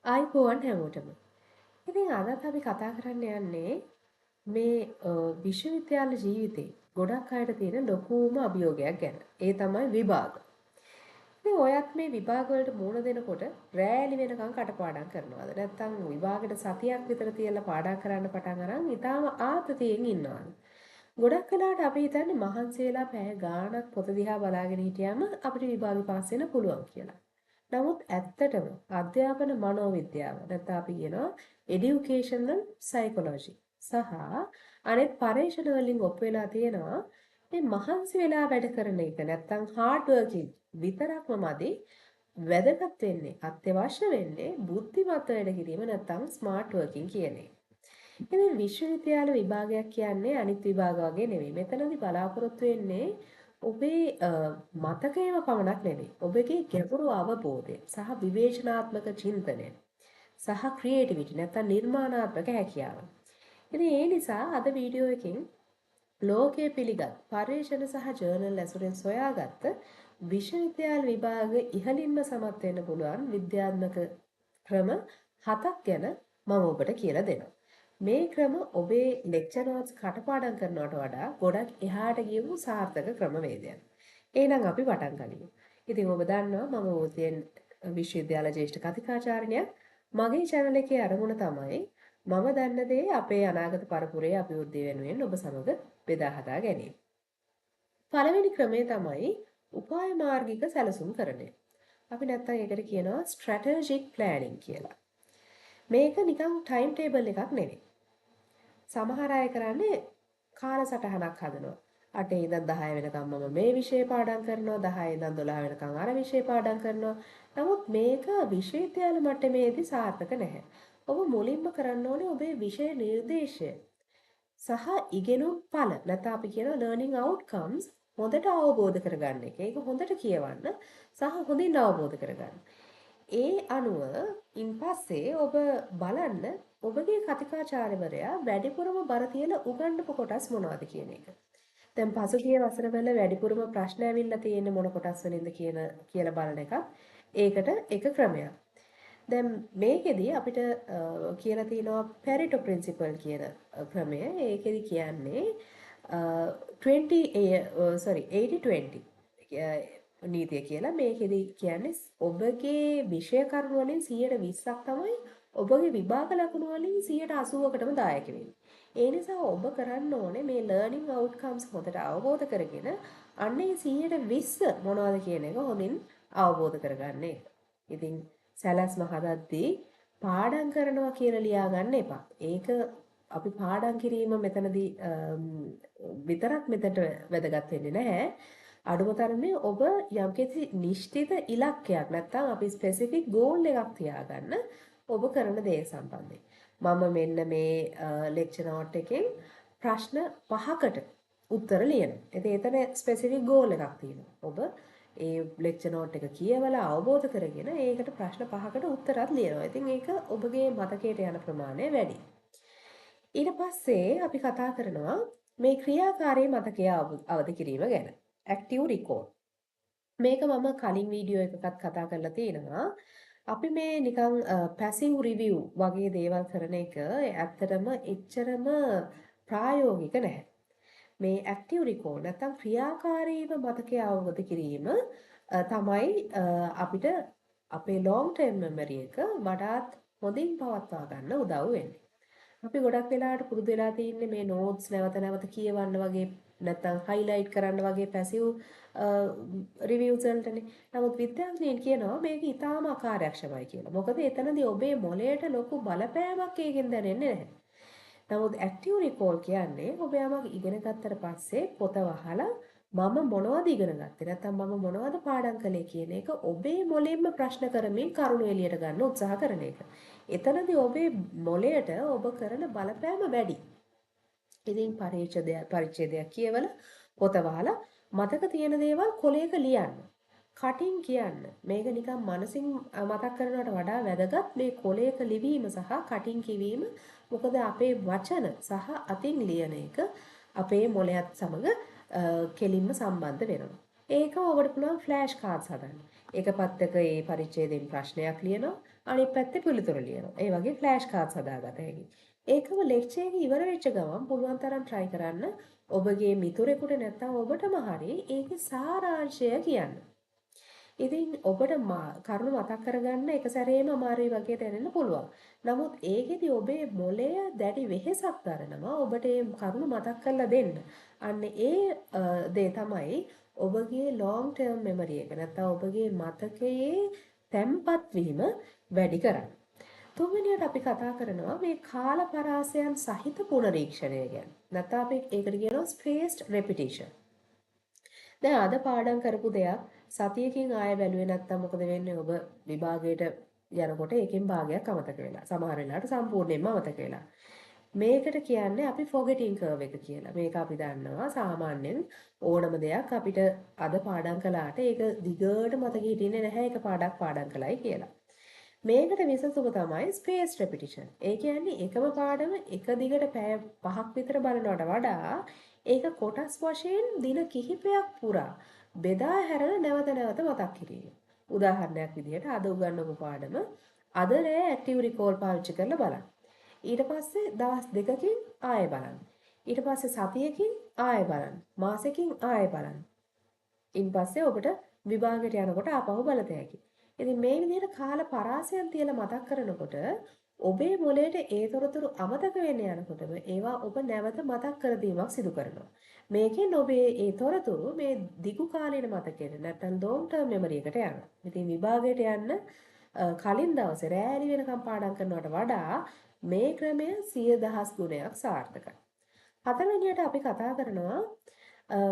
ආයිබෝවන් හැමෝටම. ඉතින් අදත් අපි කතා කරන්න යන්නේ මේ විශ්වවිද්‍යාල ජීවිතේ ගොඩක් අයට තියෙන ලොකුම අභියෝගයක් ගැන. ඒ තමයි විභාග. ඉතින් ඔයත් මේ විභාග වලට මුහුණ දෙනකොට රෑලි වෙනකන් කටපාඩම් කරනවාද? නැත්නම් විභාගෙට සතියක් විතර තියලා පාඩම් කරන්න පටන් අරන් ඊටාම ආතතියෙන් ඉන්නවාද? ගොඩක් වෙලාවට අපි හිතන්නේ මහන්සි වෙලා පැය ගාණක් පොත දිහා බලාගෙන හිටියම අපිට විභාගෙ පාස් වෙන්න පුළුවන් කියලා. නමුත් ඇත්තටම අධ්‍යාපන මනෝවිද්‍යාව නැත්නම් අපි කියනවා এডুকেෂනල් සයිකොලොජි සහ අනෙක් පරීක්ෂණ වලින් ඔප්පු වෙලා තියෙනවා මේ මහන්සි වෙලා වැඩ කරන එක නැත්නම් හાર્ඩ් වර්කින් විතරක්ම මදි වැදගත් වෙන්නේ අත්‍යවශ්‍ය වෙන්නේ බුද්ධිමත් වැඩ කිරීම නැත්නම් ස්මාර්ට් වර්කින් කියන එක. ඉතින් විශ්වවිද්‍යාල විභාගයක් කියන්නේ අනිත් විභාග වගේ නෙවෙයි. මෙතනදී බලාපොරොත්තු වෙන්නේ ඔබේ මතකයම පමණක් නෙවෙයි. ඔබගේ ගැඹුරු අවබෝධය සහ විවේචනාත්මක චින්තනය සහ ක්‍රියේටිවිටි නැත්නම් නිර්මාණාත්මක හැකියාව. ඉතින් ඒ නිසා අද වීඩියෝ එකෙන් ලෝකයේ පිළිගත් පර්යේෂණ සහ ජර්නල් ඇසුරෙන් සොයාගත්ත විශ්වවිද්‍යාල විභාග ඉහළින්ම සමත් වෙන්න පුළුවන් විද්‍යාත්මක ක්‍රම 7ක් ගැන මම ඔබට කියලා දෙනවා. මේ ක්‍රම ඔබේ ලෙක්චර් නෝට්ස් කටපාඩම් කරනවට වඩා ගොඩක් එහාට ගියපු සාර්ථක ක්‍රමවේදයක්. එහෙනම් අපි පටන් ගනිමු. ඉතින් ඔබ දන්නවා මම ඕතියෙන් විශ්වවිද්‍යාල ජ්‍යෙෂ්ඨ කතිකාචාර්යනියක්. මගේ channel එකේ අරමුණ තමයි මම දන්න දේ අපේ අනාගත පරපුරේ අභිවෘද්ධිය වෙනුවෙන් ඔබ සමග බෙදා හදා ගැනීම. පළවෙනි ක්‍රමය තමයි උපාය මාර්ගික සැලසුම් කරන එක. අපි නැත්තම් ඒකට කියනවා strategic planning කියලා. මේක නිකන් ටයිම් ටේබල් එකක් නෙවෙයි. සමහර අය කරන්නේ කාලසටහනක් හදනවා. 8 ඉඳන් 10 වෙනකම් මම මේ විෂය පාඩම් කරනවා 10 ඉඳන් 12 වෙනකම් අර විෂය පාඩම් කරනවා. නමුත් මේක විශ්වවිද්‍යාල මට්ටමේදී සාර්ථක නැහැ. ඔබ මුලින්ම කරන්න ඕනේ ඔබේ විෂය නිර්දේශය සහ ඉගෙනුම් ඵල නැත්නම් අපි කියනවා learning outcomes හොඳට අවබෝධ කරගන්න එක. ඒක හොඳට කියවන්න සහ හොඳින් අවබෝධ කරගන්න. ඒ අනුව ඉන්පස්සේ ඔබ බලන්න ඔබගේ කතිකාචාර්යවරයා වැඩිපුරම බර තියලා උගන්වපු කොටස් මොනවද කියන එක. දැන් පසුගිය වසරවල වැඩිපුරම ප්‍රශ්න ඇවිල්ලා තියෙන්නේ මොන කොටස් වලින්ද කියලා බලන එකක්. ඒකට එක ක්‍රමයක්. දැන් මේකෙදි අපිට කියලා තියෙනවා Pareto principle කියන ක්‍රමය. ඒකෙදි කියන්නේ 80-20 නීතිය කියලා. මේකෙදි කියන්නේ ඔබගේ විෂය කරුණු වලින් 120ක් තමයි ඔබගේ විභාග ලකුණු වලින් 80%කටම දායක වෙන්නේ. ඒ නිසා ඔබ කරන්න ඕනේ මේ learning outcomes හොඳට අවබෝධ කරගෙන අන්නේ 120 මොනවද කියන එක හොඳින් අවබෝධ කරගන්න එක. ඉතින් සැලැස්ම හදද්දී පාඩම් කරනවා කියලා ලියා ගන්න එපා. ඒක අපි පාඩම් කිරීම මෙතනදී විතරක් මෙතනට වැදගත් වෙන්නේ නැහැ. අඩුම තරමේ ඔබ යම්කිසි නිශ්චිත ඉලක්කයක් නැත්නම් අපි ස්පෙસિෆික් ගෝල් එකක් තියාගන්න ඔබ කරන දේ සම්බන්ධයෙන්. මම මෙන්න මේ ලෙක්චර් නෝට් එකෙන් ප්‍රශ්න 5කට උත්තර ලියනවා. ඉතින් එතන ස්පෙસિෆික් ගෝල් එකක් තියෙනවා. ඔබ ඒ ලෙක්චර් නෝට් එක කියවලා අවබෝධ කරගෙන ඒකට ප්‍රශ්න 5කට උත්තරත් ලියනවා. ඉතින් ඒක ඔබගේ මතකයට යන ප්‍රමාණය වැඩි. ඊට පස්සේ අපි කතා කරනවා මේ ක්‍රියාකාරී මතකය අවදි කිරීම ගැන. active recall. මේක මම කලින් වීඩියෝ එකකත් කතා කරලා තියෙනවා. අපි මේ නිකන් passive review වගේ දේවල් කරන එක ඇත්තටම එච්චරම ප්‍රායෝගික නැහැ. මේ active recall නැත්නම් ක්‍රියාකාරීව මතකය අවබෝධ කිරීම තමයි අපිට අපේ long term memory එක වඩාත් හොඳින් පවත්වා ගන්න උදව් වෙන්නේ. අපි ගොඩක් වෙලාවට පුරුදු වෙලා තින්නේ මේ notes නැවත නැවත කියවන්න වගේ නැත්නම් highlight කරන්න වගේ passive reviews වලටනේ. නමුත් විද්‍යාඥයන් කියනවා මේක ඊටාම අකාර්යක්ෂමයි කියලා. මොකද එතනදී ඔබේ මොළයට ලොකු බලපෑමක් ඒකෙන් දැනෙන්නේ නැහැ. නමුත් active recall කියන්නේ ඔබ යමක් ඉගෙන ගත්තට පස්සේ පොත වහලා මම මොනවද ඉගෙන ගත්තේ නැත්නම් මම මොනවද පාඩම් කළේ කියන එක ඔබේ මොළෙන්ම ප්‍රශ්න කරමින් කරුණු එළියට ගන්න උත්සාහ කරන එක. එතනදී ඔබේ මොළයට ඔබ කරන බලපෑම වැඩි. ඉතින් පරිච්ඡේදයක් කියවලා පොත වහලා මතක තියෙන දේවල් කොලයක ලියන්න. කටින් කියන්න. මේක නිකන් මනසින් මතක් කරනවට වඩා වැදගත් මේ කොලයක ලිවීම සහ කටින් කියවීම. මොකද අපේ වචන සහ අතින් ලියන එක අපේ මොළයත් සමග කෙලින්ම සම්බන්ධ වෙනවා. ඒක ඔබට පුළුවන් ෆ්ලෑෂ් කාඩ්ස් හදන්න. එක පැත්තක ඒ පරිච්ඡේදයෙන් ප්‍රශ්නයක් ලියනවා අනිත් පැත්තේ පිළිතුර ලියනවා. ඒ වගේ ෆ්ලෑෂ් කාඩ්ස් හදාගත හැකියි. ඒකම ලෙක්චර් එක ඉවර වෙච්ච ගමන් පුළුවන් තරම් try කරන්න ඔබගේ මිතුරෙකුට නැත්නම් ඔබටම හරි ඒකේ සාරාංශය කියන්න. ඉතින් ඔබට කරුණු මතක් කරගන්න එක සැරේම අමාරුයි වගේ දැනෙන්න පුළුවන්. නමුත් ඒකෙදි ඔබේ මොළය දැඩි වෙහෙසක් දරනවා ඔබට ඒ කරුණු මතක් කරලා දෙන්න. අන්න ඒ දේ තමයි ඔබගේ long term memory එක නැත්නම් ඔබගේ මතකයේ තැම්පත් වීම වැඩි කරන්නේ. තුන්වෙනියට අපි කතා කරනවා මේ කාල පරාසයන් සහිත පුනරීක්ෂණය ගැන. නැත්නම් අපි ඒකට කියනවා spaced repetition. දැන් අද පාඩම් කරපු දෙයක් සතියකින් ආයෙ බැලුවේ නැත්නම් මොකද වෙන්නේ? ඔබ විභාගයට යනකොට ඒකෙන් භාගයක් අමතක වෙලා. සමහර වෙලාවට සම්පූර්ණයෙන්ම අමතක වෙලා. මේකට කියන්නේ අපි forgetting curve එක කියලා. මේක අපි දන්නවා සාමාන්‍යයෙන් ඕනම දෙයක් අපිට අද පාඩම් කළාට ඒක දිගට මතක හිටින්නේ නැහැ ඒක පාඩම් කළයි කියලා. මේකට විසඳුම තමයි ස්පේස් රෙපිටිෂන්. ඒ කියන්නේ එකම පාඩම එක දිගට පැය 5ක් විතර බලනවට වඩා ඒක කොටස් වශයෙන් දින කිහිපයක් පුරා බෙදා හැරලා නැවත නැවත මතක් කිරීම. උදාහරණයක් විදිහට අද උගන්වපු පාඩම අද රෑ ඇක්ටිව් රිකෝල් පාවිච්චි කරලා බලන්න. ඊට පස්සේ දවස් දෙකකින් ආයෙ බලන්න. ඊට පස්සේ සතියකින් ආයෙ බලන්න. මාසෙකින් ආයෙ බලන්න. ඉන් පස්සේ ඔබට විභාගයට යනකොට ආපහු බලත හැකියි. ඉතින් මේ විදිහට කාල පරාසයන් තියලා මතක් කරනකොට ඔබේ මොළයට ඒ තොරතුරු අමතක වෙන්න යනකොටම ඒවා ඔබ නැවත මතක් කර දීමක් සිදු කරනවා. මේකෙන් ඔබේ ඒ තොරතුරු මේ දිගු කාලීන මතකයට නැත්නම් long term memory එකට යනවා. ඉතින් විභාගයට යන්න කලින් දවසේ රෑ එළි වෙනකම් පාඩම් කරනවට වඩා මේ ක්‍රමය 100,000 ගුණයක් සාර්ථකයි. හතරවෙනියට අපි කතා කරනවා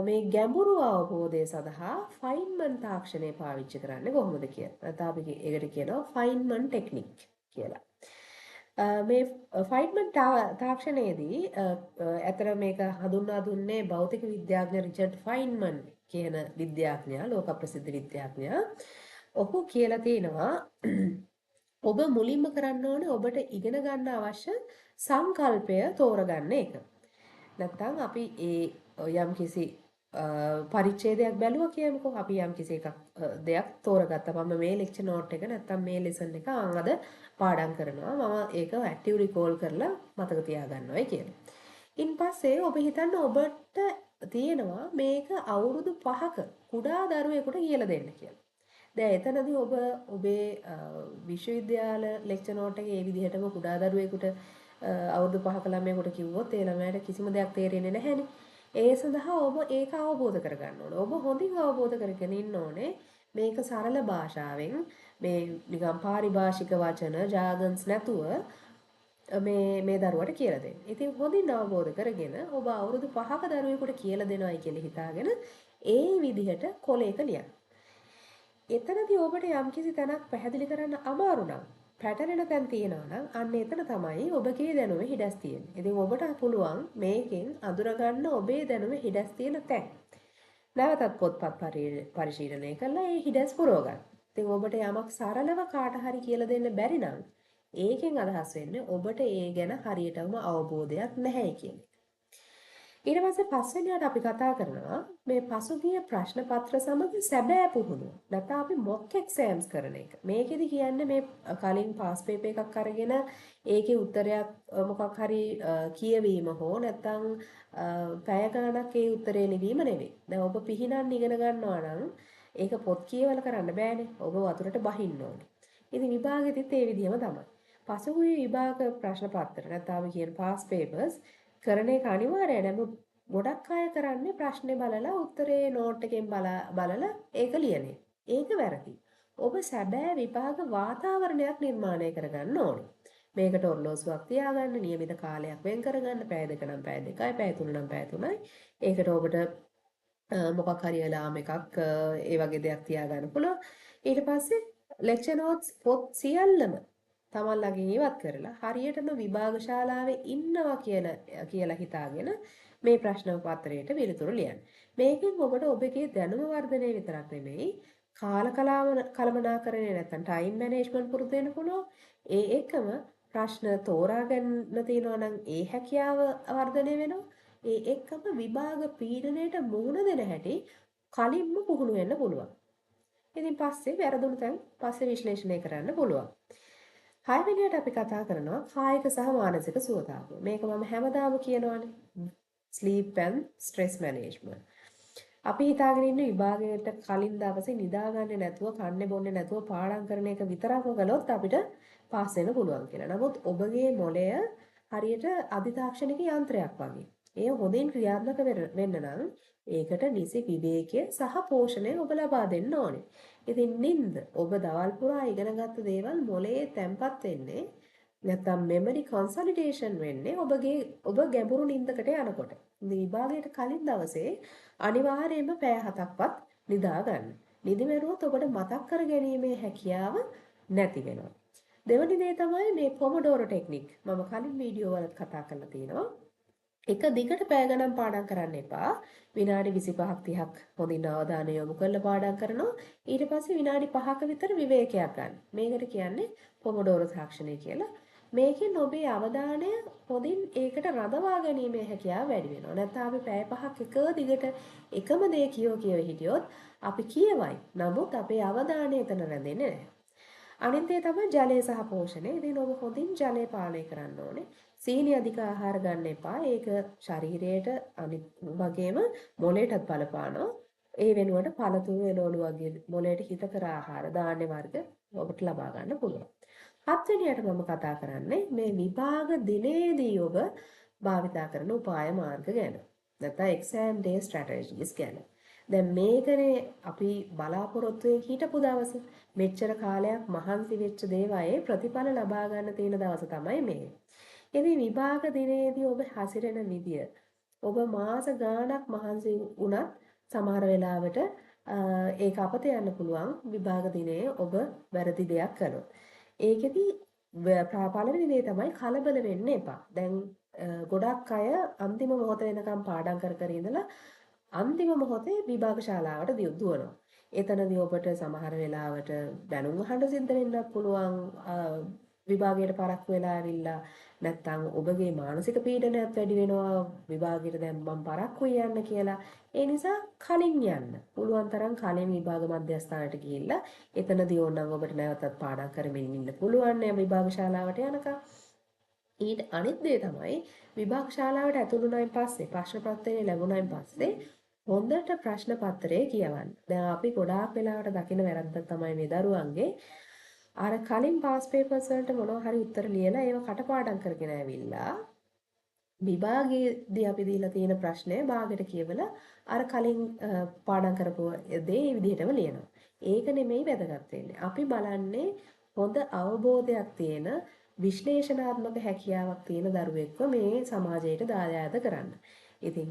මේ ගැඹුරු අවබෝධය සඳහා ෆයින්මන් තාක්ෂණය පාවිච්චි කරන්නේ කොහොමද කියලා. නැත්නම් අපි ඒකට කියනවා ෆයින්මන් ටෙක්නික් කියලා. මේ ෆයින්මන් තාක්ෂණයේදී ඇතර මේක හඳුන්වා දුන්නේ භෞතික විද්‍යාඥ රිචඩ් ෆයින්මන් කියන විද්‍යාඥයා, ලෝක ප්‍රසිද්ධ විද්‍යාඥයා. ඔහු කියලා තිනවා ඔබ මුලින්ම කරන්න ඕනේ ඔබට ඉගෙන ගන්න අවශ්‍ය සංකල්පය තෝරගන්න එක. නැත්නම් අපි ඒ යම්කිසි පරිච්ඡේදයක් බැලුවා කියමුකෝ. අපි යම්කිසි දෙයක් තෝරගත්තා. මම මේ ලෙක්චර් නෝට් එක නැත්නම් මේ ලෙසන් එක අද පාඩම් කරනවා. මම ඒක ඇක්ටිව් රිකෝල් කරලා මතක තියාගන්නවායි කියලා. ඉන් පස්සේ ඔබ හිතන්න ඔබට තියෙනවා මේක අවුරුදු 5ක කුඩා දරුවෙකුට කියලා දෙන්න කියලා. දැන් එතනදී ඔබ ඔබේ විශ්වවිද්‍යාල ලෙක්චර් නෝට් එකේ මේ විදිහටම කුඩා දරුවෙකුට අවුරුදු 5ක ළමයෙකුට කිව්වොත් ඒ ළමයාට කිසිම දෙයක් තේරෙන්නේ නැහැනේ. ඒ සඳහා ඔබ ඒක අවබෝධ කරගන්න ඕනේ. ඔබ හොඳින් අවබෝධ කරගෙන ඉන්න ඕනේ මේක සරල භාෂාවෙන් මේ නිකම් පාරිභාෂික වචන ජාගන්ස් නැතුව මේ දරුවට කියලා දෙන්න. ඉතින් හොඳින් අවබෝධ කරගෙන ඔබ අවුරුදු 5ක දරුවෙකුට කියලා දෙනවයි කියලා හිතාගෙන ඒ විදිහට කොලයක ලියන්න. එතනදී ඔබට යම්කිසි තැනක් පැහැදිලි කරන්න අමාරු නම් පැටලෙන තැන් තියෙනවා නම් අන්න එතන තමයි ඔබගේ දැනුමේ හිඩැස් තියෙන්නේ. ඉතින් ඔබට පුළුවන් මේකෙන් අඳුරගන්න ඔබේ දැනුමේ හිඩැස් තියෙන තැන්. නැවතත් පොත්පත් පරිශීලනය කරලා ඒ හිඩැස් පුරව ගන්න. ඉතින් ඔබට යමක් සරලව කාට හරි කියලා දෙන්න බැරි නම් ඒකෙන් අදහස් වෙන්නේ ඔබට ඒ ගැන හරියටම අවබෝධයක් නැහැ කියන එක. ඊට පස්සේ පස්වෙනියට අපි කතා කරනවා මේ පසුගිය ප්‍රශ්න පත්‍ර සමග සැබෑ පුහුණුව. නැත්නම් අපි මොක් එක්සෑම්ස් කරන එක. මේකෙදි කියන්නේ මේ කලින් පාස් පේපර් එකක් අරගෙන ඒකේ උත්තරයක් මොකක් හරි කියවීම හෝ නැත්නම් පැය ගණනක් ඒ උත්තරේ ලිවීම නෙවෙයි. දැන් ඔබ පිහිනන් ඉගෙන ගන්නවා නම් ඒක පොත් කියවල කරන්න බෑනේ. ඔබ වතුරට බහින්න ඕනේ. ඉතින් විභාගෙදිත් ඒ විදිහම තමයි. පසුගිය විභාග ප්‍රශ්න පත්‍ර නැත්නම් අපි කියන පාස් පේපර්ස් කරන එක අනිවාර්යයි. නමුත් ගොඩක් අය කරන්නේ ප්‍රශ්නේ බලලා උත්තරේ නෝට් එකෙන් බලලා ඒක ලියන එක. ඒක වැරදි. ඔබ සැබෑ විභාග වාතාවරණයක් නිර්මාණය කරගන්න ඕනේ. මේකට ඔරලෝසුවක් තියාගන්න, નિયમિત කාලයක් වෙන් කරගන්න, පැය දෙක නම් පැය දෙකයි, පැය තුන නම් පැය තුනයි. ඒකට ඔබට මොකක් හරි අලාම් එකක් ඒ වගේ දෙයක් තියාගන්න පුළුවන්. ඊට පස්සේ ලෙක්චර් නෝට්ස් පොත් සියල්ලම තමන් ළඟින් ඉවත් කරලා හරියටම විභාග ශාලාවේ ඉන්නවා කියලා හිතාගෙන මේ ප්‍රශ්න පත්‍රයට පිළිතුරු ලියන්න. මේකෙන් ඔබට ඔබගේ දැනුම වර්ධනය විතරක් නෙමෙයි කාල කළමනාකරණය නැත්නම් ටයිම් මැනේජ්මන්ට් පුරුදු වෙන්න පුළුවන්. ඒ එකම ප්‍රශ්න තෝරා ගන්න තියෙනවා නම් ඒ හැකියාව වර්ධනය වෙනවා. ඒ එක්කම විභාග පීඩනයට මුහුණ දෙන හැටි කලින්ම පුහුණු වෙන්න පුළුවන්. ඉතින් පස්සේ වැරදුණු තැන් පස්සේ විශ්ලේෂණය කරන්න පුළුවන්. හයවෙනියට අපි කතා කරනවා කායික සහ මානසික සුවතාව. මේක මම හැමදාම කියනවානේ. sleep and stress management. අපි හිතාගෙන ඉන්න විභාගයට කලින් දවසේ නිදාගන්නේ නැතුව කන්නේ බොන්නේ නැතුව පාඩම් කරන එක විතරක්ම කළොත් අපිට පාස් වෙන්න පුළුවන් කියලා. නමුත් ඔබගේ මොළය හරියට අධිතාක්ෂණික යන්ත්‍රයක් වගේ. ඒ හොඳින් ක්‍රියාත්මක වෙන්න නම් ඒකට නිසි විවේකය සහ පෝෂණය ඔබ ලබා දෙන්න ඕනේ. ඉතින් නිින්ද ඔබ දවල් පුරා ඉගෙනගත්තු දේවල් මොළයේ තැම්පත් වෙන්නේ නැත්නම් මෙමරි කන්සොලිඩේෂන් වෙන්නේ ඔබ ගැඹුරු නිින්දකට යනකොට. විභාගයට කලින් දවසේ අනිවාර්යයෙන්ම පැය 7ක්වත් නිදා ගන්න. නිදි මරුවොත් ඔබට මතක් කර ගැනීමේ හැකියාව නැති වෙනවා. දෙවැනි දේ තමයි මේ පොමොඩෝරෝ ටෙක්නික්. මම කලින් වීඩියෝ වලත් කතා කරලා තියෙනවා. එක දිගට පැය ගණන් පාඩම් කරන්න එපා. විනාඩි 25ක් 30ක් හොඳින් අවධානය යොමු කරලා පාඩම් කරනවා. ඊට පස්සේ විනාඩි 5ක විතර විවේකයක් ගන්න. මේකට කියන්නේ පොමොඩෝරෝ තාක්ෂණය කියලා. මේකෙන් ඔබේ අවධානය හොඳින් ඒකට රඳවා ගැනීමේ හැකියාව වැඩි වෙනවා. නැත්නම් අපි පැය 5ක් එක දිගට එකම දේ කියව හිටියොත් අපි කියවයි. නමුත් අපේ අවධානය එතන රැඳෙන්නේ නැහැ. අනිත් දේ තමයි ජලය සහ පෝෂණය. ඉතින් ඔබ හොඳින් ජලය පානය කරන්න ඕනේ. සීනි අධික ආහාර ගන්න එපා. ඒක ශරීරයට අනිත් වගේම මොළයටත් බලපානවා. ඒ වෙනුවට පළතුරු එළවලු වගේ මොළයට හිතකර ආහාර ධාන්‍ය වර්ග ඔබට ලබා ගන්න පුළුවන්. හත්වෙනියට මම කතා කරන්නේ මේ විභාග දිනේදී ඔබ භාවිතා කරන උපාය මාර්ග ගැන. නැත්නම් exam day strategies ගැන. දැන් මේකනේ අපි බලාපොරොත්තුෙන් හිටපු දවස මෙච්චර කාලයක් මහන්සි වෙච්ච දේවයේ ප්‍රතිඵල ලබා ගන්න තියෙන දවස තමයි මේ. ඉතින් විභාග දිනේදී ඔබ හසිරෙන විදිය ඔබ මාස ගාණක් මහන්සි වුණත් සමහර වෙලාවට ඒක අපත යන්න පුළුවන් විභාග දිනේ ඔබ වැරදි දෙයක් කළොත්. ඒකෙදි පළවෙනි දේ තමයි කලබල වෙන්න එපා. දැන් ගොඩක් අය අන්තිම මොහොත වෙනකම් පාඩම් කර ඉඳලා අන්තිම මොහොතේ විභාග ශාලාවට දුවනවා. එතනදී ඔබට සමහර වෙලාවට දැනුම් අහන්න සිද්ධ වෙන්නත් පුළුවන්. විභාගයට පරක්කු වෙලා ඇවිල්ලා නැත්නම් ඔබගේ මානසික පීඩනයත් වැඩි වෙනවා. විභාගයට දැන් මම පරක්කුයි යන්න කියලා. ඒ නිසා කලින් යන්න. පුළුවන් තරම් කලින් විභාග මධ්‍යස්ථානට ගිහිල්ලා එතනදී ඕනනම් ඔබට නැවතත් පාඩම් කරමින් ඉන්න පුළුවන් නේ විභාග ශාලාවට යනකම්. ඊට අනිත් දේ තමයි විභාග ශාලාවට ඇතුළු වුණායින් පස්සේ ප්‍රශ්න පත්‍රය ලැබුණායින් පස්සේ හොඳට ප්‍රශ්න පත්‍රය කියවන්න. දැන් අපි ගොඩාක් වෙලාවට දකින වැරද්දක් තමයි මේ දරුවන්ගේ අර කලින් පාස් පේපර්ස් වලට මොනවා හරි උත්තර ලියලා ඒව කටපාඩම් කරගෙන ඇවිල්ලා විභාගයේදී අපි දීලා තියෙන ප්‍රශ්නය භාගයට කියවලා අර කලින් පාඩම් කරපු දේ ඒ විදිහටම ලියනවා. ඒක නෙමෙයි වැදගත් වෙන්නේ. අපි බලන්නේ හොඳ අවබෝධයක් තියෙන විශ්ලේෂණාත්මක හැකියාවක් තියෙන දරුවෙක්ව මේ සමාජයට දායාද කරන්න. ඉතින්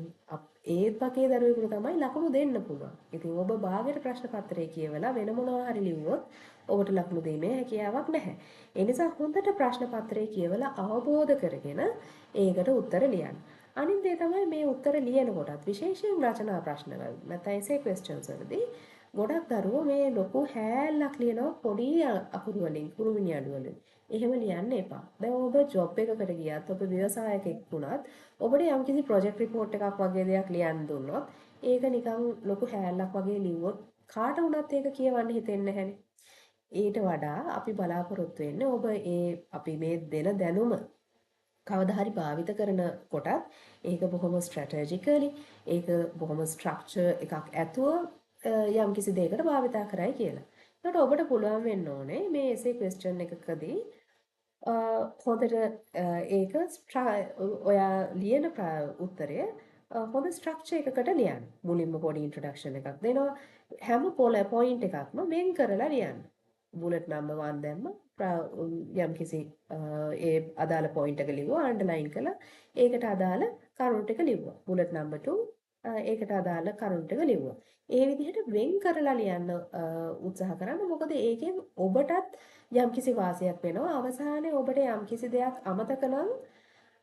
ඒ වගේ දරුවෙකුට තමයි ලකුණු දෙන්න පුළුවන්. ඉතින් ඔබ භාගයට ප්‍රශ්න පත්‍රය කියවලා වෙන මොනවා හරි ලිව්වොත් ඔබට ලකුණු දෙීමේ හැකියාවක් නැහැ. ඒ නිසා හොඳට ප්‍රශ්න පත්‍රය කියවලා අවබෝධ කරගෙන ඒකට උත්තර ලියන්න. අනිත් දේ තමයි මේ උත්තර ලියනකොටත් විශේෂයෙන් රචනා ප්‍රශ්න වල නැත්නම් essay questions වලදී ගොඩක් දරුවෝ මේ ලොකු හැල්ලක් ලියනවා පොඩි අකුරු වලින් කුරුමිණි අඩු වලින්. එහෙම ලියන්න එපා. දැන් ඔබ ජොබ් එකකට ගියත් ඔබ ව්‍යවසායකෙක් වුණත් ඔබට යම්කිසි ප්‍රොජෙක්ට් රිපෝට් එකක් වගේ දෙයක් ලියන්න දුන්නොත් ඒක නිකන් ලොකු හැල්ලක් වගේ ලිව්වොත් කාට වුණත් ඒක කියවන්න හිතෙන්නේ නැහැනේ. ඊට වඩා අපි බලාපොරොත්තු වෙන්නේ ඔබ අපි මේ දෙන දැනුම කවදා හරි භාවිත කරන කොටත් ඒක බොහොම ස්ට්‍රැටජිකලි ඒක බොහොම ස්ට්‍රක්චර් එකක් ඇතුව යම්කිසි දෙයකට භාවිත කරයි කියලා. ඒකට ඔබට පුළුවන් වෙන්න ඕනේ මේ essay question එකකදී හොඳට ඒක ඔයා ලියන උත්තරය හොඳ ස්ට්‍රක්චර් එකකට ලියන්න. මුලින්ම පොඩි ඉන්ට්‍රොඩක්ෂන් එකක් දෙනවා. හැම පොයින්ට් එකක්ම වෙන් කරලා ලියන්න. බුලට් නම්බර් 1 දැම්ම යම්කිසි ඒ අදාළ පොයින්ට් එක ලිව්වා අන්ඩර්ලයින් කළා. ඒකට අදාළ කරුණු ටික ලිව්වා. බුලට් නම්බර් 2 ඒකට අදාළ කරුණු ටික ලිව්වා. ඒ විදිහට වෙන් කරලා ලියන්න උත්සාහ කරන්න. මොකද ඒකෙන් ඔබටත් යම්කිසි වාසියක් වෙනවා. අවසානයේ ඔබට යම්කිසි දෙයක් අමතක නම්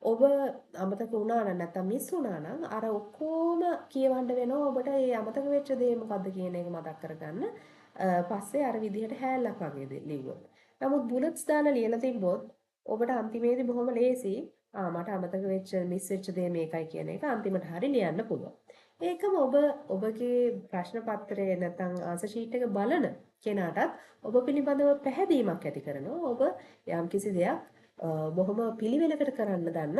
ඔබ අමතක වුණා නම් නැත්නම් මිස් වුණා නම් අර ඔක්කොම කියවන්න වෙනවා ඔබට ඒ අමතක වෙච්ච දේ මොකද්ද කියන එක මතක් කරගන්න. පස්සේ අර විදිහට හැල්ලක් වගේ ලිව්වොත්. නමුත් බුලට්ස් දාලා ලියලා තිබ්බොත් ඔබට අන්තිමේදී බොහොම ලේසි මට අමතක වෙච්ච මිස් වෙච්ච දේ මේකයි කියන එක අන්තිමට හරි ලියන්න පුළුවන්. ඒකම ඔබගේ ප්‍රශ්න පත්‍රයේ නැත්නම් ආන්සර් ෂීට් එක බලන කෙනාටත් ඔබ පිළිබඳව පැහැදීමක් ඇති කරනවා. ඔබ යම්කිසි දෙයක් බොහොම පිළිවෙලකට කරන්න දන්න,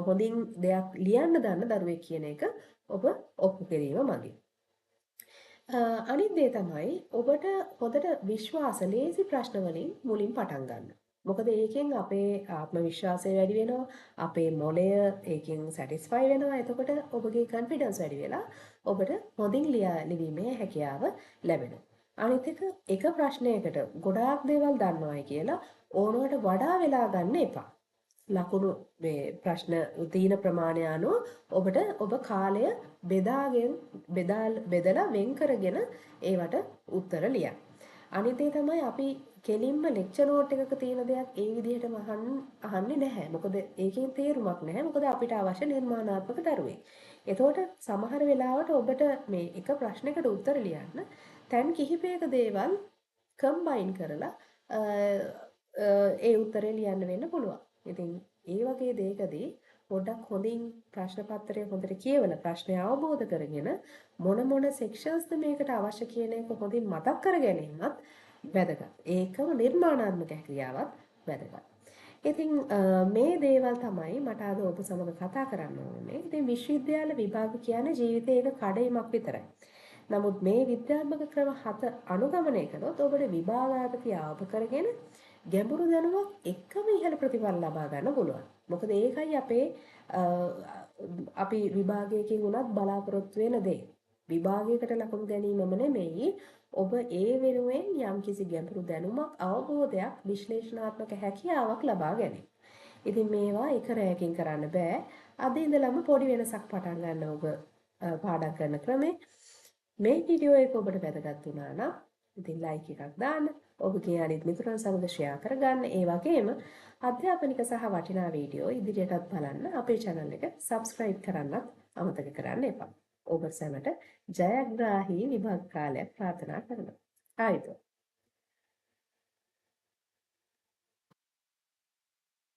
හොඳින් දෙයක් ලියන්න දන්න දරුවෙක් කියන එක ඔබ ඔප්පු කිරීම මගින්. අනිත් දේ තමයි ඔබට හොඳට විශ්වාස ලේසි ප්‍රශ්න වලින් මුලින් පටන් ගන්න. මොකද ඒකෙන් අපේ ආත්ම විශ්වාසය වැඩි වෙනවා, අපේ මොළය ඒකෙන් සැටිස්ෆයි වෙනවා. එතකොට ඔබගේ කන්ෆිඩන්ස් වැඩි වෙලා ඔබට හොඳින් ලිවීමේ හැකියාව ලැබෙනවා. අනිත් එක ප්‍රශ්නයකට ගොඩාක් දේවල් දන්නවයි කියලා ඕනවට වඩා වෙලා ගන්න එපා. ලකුණු මේ ප්‍රශ්න තීන ප්‍රමාණය අනුව ඔබට ඔබ කාලය බෙදලා වෙන් කරගෙන ඒවට උත්තර ලියන්න. අනිත් ඒ තමයි අපි කෙලින්ම ලෙක්චර් නෝට් එකක තියෙන දෙයක් ඒ විදිහටම අහන්නේ නැහැ. මොකද ඒකෙන් තේරුමක් නැහැ. මොකද අපිට අවශ්‍ය නිර්මාණාත්මක දරුවෙක්. එතකොට සමහර වෙලාවට ඔබට මේ එක ප්‍රශ්නයකට උත්තර ලියන්න තැන් කිහිපයක දේවල් කම්බයින් කරලා ඒ උත්තරේ ලියන්න වෙන්න පුළුවන්. ඉතින් ඒ වගේ දෙයකදී පොඩ්ඩක් හොඳින් ප්‍රශ්න පත්‍රය හොඳට කියවලා ප්‍රශ්නය අවබෝධ කරගෙන මොන සෙක්ෂන්ස්ද මේකට අවශ්‍ය කියන එක හොඳින් මතක් කර ගැනීමත් වැදගත්. ඒකම නිර්මාණාත්මක හැකියාවත් වැදගත්. ඉතින් මේ දේවල් තමයි මට අද ඔබ සමග කතා කරන්න ඕනේ. ඉතින් විශ්වවිද්‍යාල විභාග කියන්නේ ජීවිතයේ එක කඩයිමක් විතරයි. නමුත් මේ විද්‍යාත්මක ක්‍රම 7 අනුගමනය කළොත් ඔබට විභාගාගතිය අවබෝධ කරගෙන ගැඹුරු දැනුමක් එක්කම ඉහළ ප්‍රතිඵල ලබා ගන්න පුළුවන්. මොකද ඒකයි අපි විභාගයකින් උනත් බලාපොරොත්තු වෙන දේ. විභාගයකට ලකුණු ගැනීමම නෙමෙයි, ඔබ ඒ වෙනුවෙන් යම්කිසි ගැඹුරු දැනුමක්, අවබෝධයක්, විශ්ලේෂණාත්මක හැකියාවක් ලබා ගැනීම. ඉතින් මේවා එක රැයකින් කරන්න බෑ. අද ඉඳලම පොඩි වෙනසක් පටන් ගන්න ඔබ පාඩම් කරන ක්‍රමේ. මේ වීඩියෝ එක ඔබට වැදගත් වුණා නම් ඉතින් ලයික් එකක් දාන්න, ඔබගේ අනිත් මිතුරන් සමග ෂෙයා කරගන්න. ඒ වගේම අධ්‍යාපනික සහ වටිනා වීඩියෝ ඉදිරියටත් බලන්න අපේ channel එක subscribe කරන්නත් අමතක කරන්න එපා. ඔබ සැමට ජයග්‍රාහී විභාග කාලයක් ප්‍රාර්ථනා කරනවා. ආයුබෝවන්.